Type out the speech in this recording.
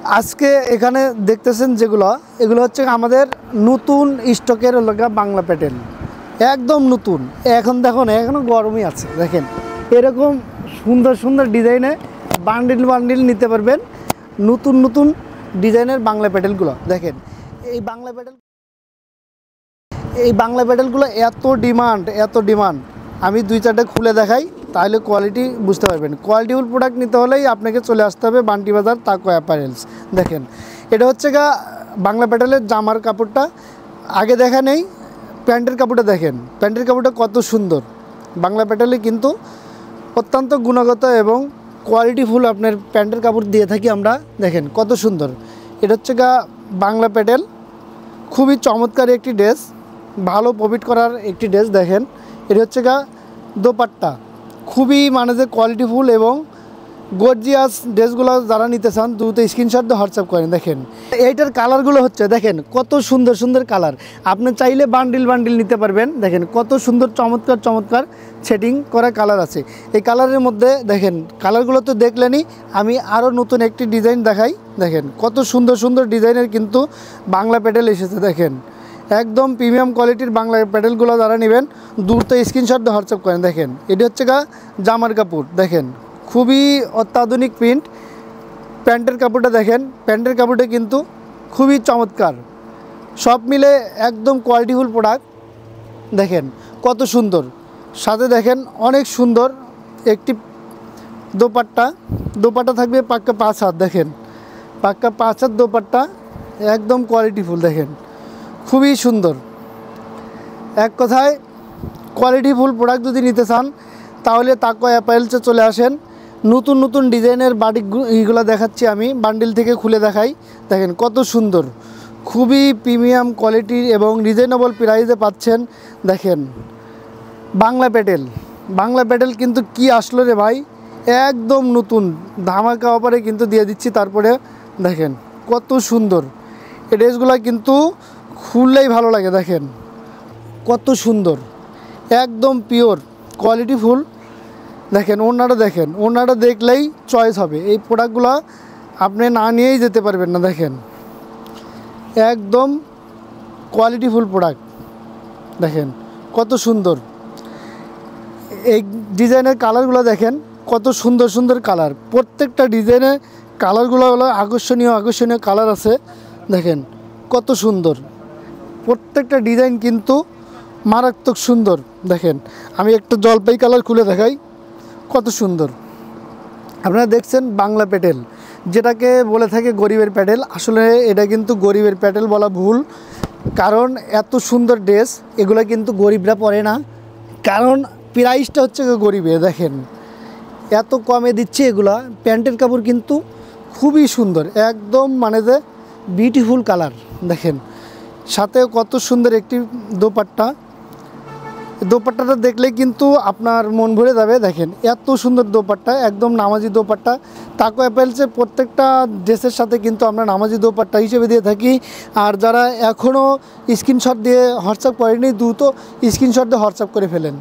আজকে এখানে দেখতেছেন যেগুলো, এগুলো হচ্ছে আমাদের নতুন স্টকের লগা বাংলা প্যাটেল, একদম নতুন। এখন দেখুন এখনও গরমই আছে। দেখেন এরকম সুন্দর সুন্দর ডিজাইনে বান্ডিল বান্ডিল নিতে পারবেন। নতুন নতুন ডিজাইনের বাংলা প্যাটেলগুলো দেখেন। এই বাংলা প্যাটেলগুলো এত ডিমান্ড। আমি 2-4টা খুলে দেখাই, তাহলে কোয়ালিটি বুঝতে পারবেন। কোয়ালিটিফুল প্রোডাক্ট নিতে হলেই আপনাকে চলে আসতে হবে বান্টি বাজার তাকওয়া অ্যাপারেলস। দেখেন এটা হচ্ছে বাংলা প্যাটেলের জামার কাপড়টা আগে দেখা নেই, প্যান্টের কাপড়টা দেখেন। প্যান্টের কাপড়টা কত সুন্দর। বাংলা প্যাটেলে কিন্তু অত্যন্ত গুণগত এবং কোয়ালিটিফুল আপনার প্যান্টের কাপড় দিয়ে থাকি আমরা। দেখেন কত সুন্দর। এটা হচ্ছে বাংলা প্যাটেল, খুবই চমৎকার একটি ড্রেস, ভালো প্রফিট করার একটি ড্রেস। দেখেন এটা হচ্ছে দোপাট্টা, খুবই যে কোয়ালিটিফুল এবং গর্জিয়াস ড্রেসগুলো যারা নিতে চান দ্রুত স্ক্রিনশট দিয়ে হোয়াটসঅ্যাপ করেন। দেখেন এইটার কালারগুলো হচ্ছে, দেখেন কত সুন্দর সুন্দর কালার। আপনি চাইলে বান্ডিল বান্ডিল নিতে পারবেন। দেখেন কত সুন্দর চমৎকার সেটিং করা কালার আছে এই কালারের মধ্যে। দেখেন কালারগুলো তো দেখলেনই, আমি আরও নতুন একটি ডিজাইন দেখাই। দেখেন কত সুন্দর সুন্দর ডিজাইনের কিন্তু বাংলা প্যাটেল এসেছে। দেখেন একদম প্রিমিয়াম কোয়ালিটির বাংলা প্যাটেলগুলো যারা নেবেন দ্রুত স্ক্রিনশট দিয়ে হোয়াটসঅ্যাপ করেন। দেখেন এটি হচ্ছে জামার কাপড়। দেখেন খুবই অত্যাধুনিক প্রিন্ট। প্যান্টের কাপড়টা দেখেন, প্যান্টের কাপড়টা কিন্তু খুবই চমৎকার। সব মিলে একদম কোয়ালিটিফুল প্রোডাক্ট। দেখেন কত সুন্দর। সাথে দেখেন অনেক সুন্দর একটি দোপাট্টা থাকবে পাক্কা 5 হাত। দেখেন পাক্কা 5 হাত দোপাট্টা, একদম কোয়ালিটিফুল। দেখেন খুবই সুন্দর। এক কথায় কোয়ালিটিফুল প্রোডাক্ট যদি নিতে চান তাহলে তাকওয়া অ্যাপারেলসে চলে আসেন। নতুন নতুন ডিজাইনের বাটিক এইগুলো দেখাচ্ছি, আমি বান্ডিল থেকে খুলে দেখাই। দেখেন কত সুন্দর, খুবই প্রিমিয়াম কোয়ালিটির এবং রিজনেবল প্রাইসে পাচ্ছেন। দেখেন বাংলা প্যাটেল কিন্তু কি আসলো রে ভাই, একদম নতুন ধামাকা অফারে কিন্তু দিয়ে দিচ্ছি। তারপরে দেখেন কত সুন্দর এই ড্রেসগুলো, কিন্তু খুললেই ভালো লাগে। দেখেন কত সুন্দর, একদম পিওর কোয়ালিটিফুল। দেখেন ওড়নাটা দেখলেই চয়েস হবে। এই প্রোডাক্টগুলো আপনি না নিয়েই যেতে পারবেন না। দেখেন একদম কোয়ালিটিফুল প্রোডাক্ট। দেখেন কত সুন্দর এই ডিজাইনের কালারগুলো। দেখেন কত সুন্দর সুন্দর কালার। প্রত্যেকটা ডিজাইনের কালারগুলো হলো আকর্ষণীয় কালার আছে। দেখেন কত সুন্দর, প্রত্যেকটা ডিজাইন কিন্তু মারাত্মক সুন্দর। দেখেন আমি একটা জলপাই কালার খুলে দেখাই, কত সুন্দর। আপনারা দেখছেন বাংলা প্যাটেল, যেটাকে বলে থাকে গরিবের প্যাটেল। আসলে এটা কিন্তু গরিবের প্যাটেল বলা ভুল, কারণ এত সুন্দর ড্রেস এগুলো কিন্তু গরিবরা পরে না, কারণ প্রাইসটা হচ্ছে গরিবের। দেখেন এত কমে দিচ্ছে এগুলা। প্যান্টের কাপড় কিন্তু খুবই সুন্দর, একদম যে বিউটিফুল কালার। দেখেন সাথে কত সুন্দর একটি দোপাট্টাটা দেখলে কিন্তু আপনার মন ভরে যাবে। দেখেন এত সুন্দর দোপাট্টা, একদম নামাজি দোপাট্টা। তাকওয়া অ্যাপারেলসে প্রত্যেকটা ড্রেসের সাথে কিন্তু আমরা নামাজি দোপাট্টা হিসেবে দিয়ে থাকি। আর যারা এখনও স্ক্রিনশট দিয়ে হোয়াটসঅ্যাপ করেনি দ্রুত স্ক্রিনশট দিয়ে হোয়াটসঅ্যাপ করে ফেলেন।